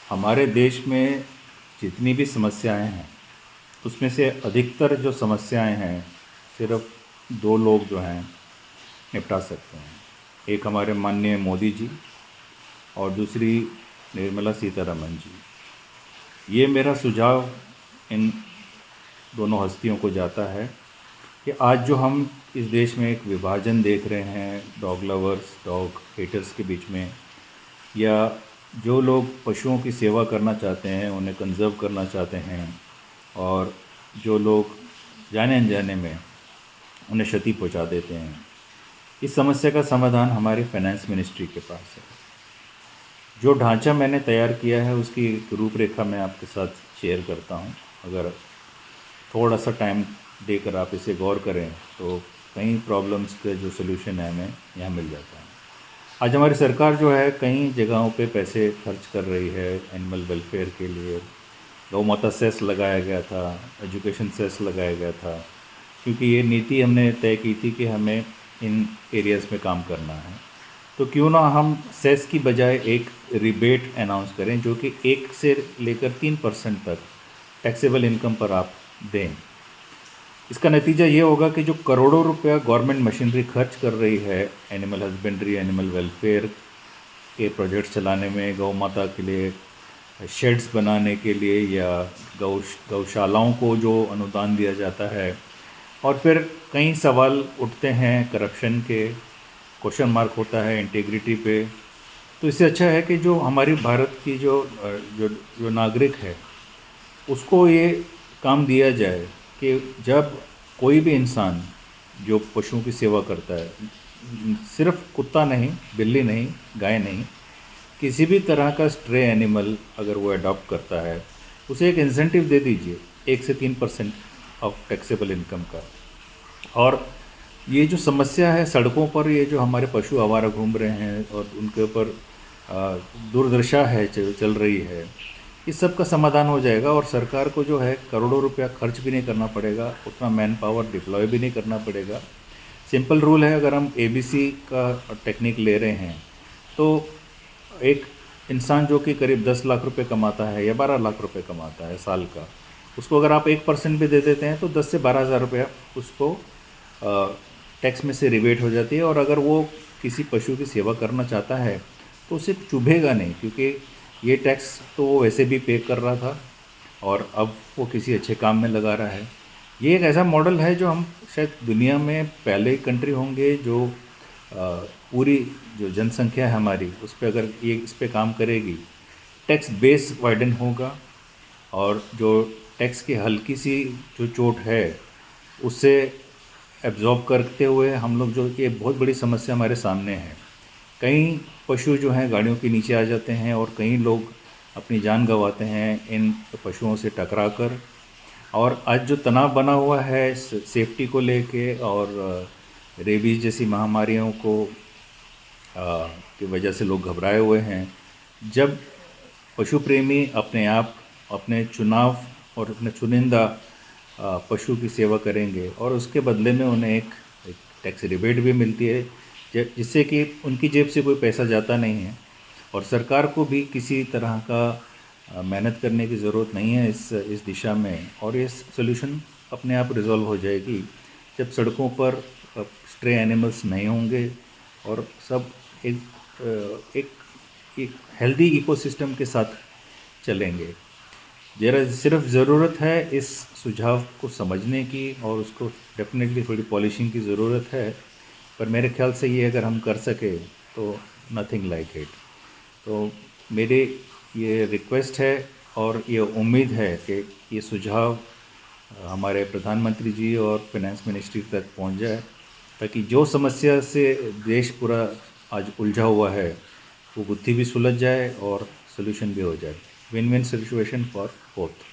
हमारे देश में जितनी भी समस्याएं हैं उसमें से अधिकतर जो समस्याएं हैं सिर्फ दो लोग जो हैं निपटा सकते हैं। एक हमारे माननीय मोदी जी और दूसरी निर्मला सीतारमण जी। ये मेरा सुझाव इन दोनों हस्तियों को जाता है कि आज जो हम इस देश में एक विभाजन देख रहे हैं डॉग लवर्स डॉग हेटर्स के बीच में, या जो लोग पशुओं की सेवा करना चाहते हैं उन्हें कंज़र्व करना चाहते हैं, और जो लोग जाने अनजाने में उन्हें क्षति पहुंचा देते हैं, इस समस्या का समाधान हमारी फाइनेंस मिनिस्ट्री के पास है। जो ढांचा मैंने तैयार किया है उसकी एक रूपरेखा मैं आपके साथ शेयर करता हूं। अगर थोड़ा सा टाइम देकर आप इसे गौर करें तो कई प्रॉब्लम्स के जो सोल्यूशन है हमें यहाँ मिल जाता है। आज हमारी सरकार जो है कई जगहों पे पैसे खर्च कर रही है एनिमल वेलफेयर के लिए। गौ माता सेस लगाया गया था, एजुकेशन सेस लगाया गया था, क्योंकि ये नीति हमने तय की थी कि हमें इन एरियाज़ में काम करना है। तो क्यों ना हम सेस की बजाय एक रिबेट अनाउंस करें जो कि 1 से लेकर 3% तक टैक्सेबल इनकम पर आप दें। इसका नतीजा ये होगा कि जो करोड़ों रुपया गवर्नमेंट मशीनरी खर्च कर रही है एनिमल हस्बेंड्री एनिमल वेलफेयर के प्रोजेक्ट्स चलाने में, गौ माता के लिए शेड्स बनाने के लिए, या गौशालाओं को जो अनुदान दिया जाता है, और फिर कई सवाल उठते हैं करप्शन के, क्वेश्चन मार्क होता है इंटीग्रिटी पे। तो इससे अच्छा है कि जो हमारी भारत की जो नागरिक है उसको ये काम दिया जाए कि जब कोई भी इंसान जो पशुओं की सेवा करता है, सिर्फ कुत्ता नहीं, बिल्ली नहीं, गाय नहीं, किसी भी तरह का स्ट्रे एनिमल अगर वो अडॉप्ट करता है उसे एक इंसेंटिव दे दीजिए 1 से 3% ऑफ टैक्सेबल इनकम का। और ये जो समस्या है सड़कों पर, ये जो हमारे पशु आवारा घूम रहे हैं और उनके ऊपर दुर्दशा है चल रही है, इस सब का समाधान हो जाएगा और सरकार को जो है करोड़ों रुपया खर्च भी नहीं करना पड़ेगा, उतना मैन पावर डिप्लॉय भी नहीं करना पड़ेगा। सिंपल रूल है, अगर हम ABC का टेक्निक ले रहे हैं तो एक इंसान जो कि करीब 10 लाख रुपए कमाता है या 12 लाख रुपए कमाता है साल का, उसको अगर आप 1% भी दे देते हैं तो 10 से 12 हज़ार रुपया उसको टैक्स में से रिबेट हो जाती है। और अगर वो किसी पशु की सेवा करना चाहता है तो उसे चुभेगा नहीं, क्योंकि ये टैक्स तो वो वैसे भी पे कर रहा था और अब वो किसी अच्छे काम में लगा रहा है। ये एक ऐसा मॉडल है जो हम शायद दुनिया में पहले कंट्री होंगे जो पूरी जो जनसंख्या है हमारी उस पर अगर ये इस पे काम करेगी, टैक्स बेस वाइडन होगा और जो टैक्स की हल्की सी जो चोट है उससे एब्जॉर्ब करते हुए हम लोग, जो ये बहुत बड़ी समस्या हमारे सामने है, कई पशु जो हैं गाड़ियों के नीचे आ जाते हैं और कई लोग अपनी जान गंवाते हैं इन पशुओं से टकरा कर। और आज जो तनाव बना हुआ है सेफ्टी को लेके और रेबीज जैसी महामारियों को की वजह से लोग घबराए हुए हैं। जब पशु प्रेमी अपने आप अपने चुनाव और अपने चुनिंदा पशु की सेवा करेंगे और उसके बदले में उन्हें एक टैक्स रिबेट भी मिलती है, जिससे कि उनकी जेब से कोई पैसा जाता नहीं है और सरकार को भी किसी तरह का मेहनत करने की ज़रूरत नहीं है इस दिशा में। और ये सोल्यूशन अपने आप रिजॉल्व हो जाएगी जब सड़कों पर स्ट्रे एनिमल्स नहीं होंगे और सब एक एक हेल्दी इकोसिस्टम के साथ चलेंगे। जरा सिर्फ ज़रूरत है इस सुझाव को समझने की और उसको डेफिनेटली थोड़ी पॉलिशिंग की ज़रूरत है, पर मेरे ख्याल से ये अगर हम कर सके तो नथिंग लाइक इट। तो मेरी ये रिक्वेस्ट है और ये उम्मीद है कि ये सुझाव हमारे प्रधानमंत्री जी और फाइनेंस मिनिस्ट्री तक पहुंच जाए, ताकि जो समस्या से देश पूरा आज उलझा हुआ है वो बुद्धि भी सुलझ जाए और सोल्यूशन भी हो जाए। Win win situation for both.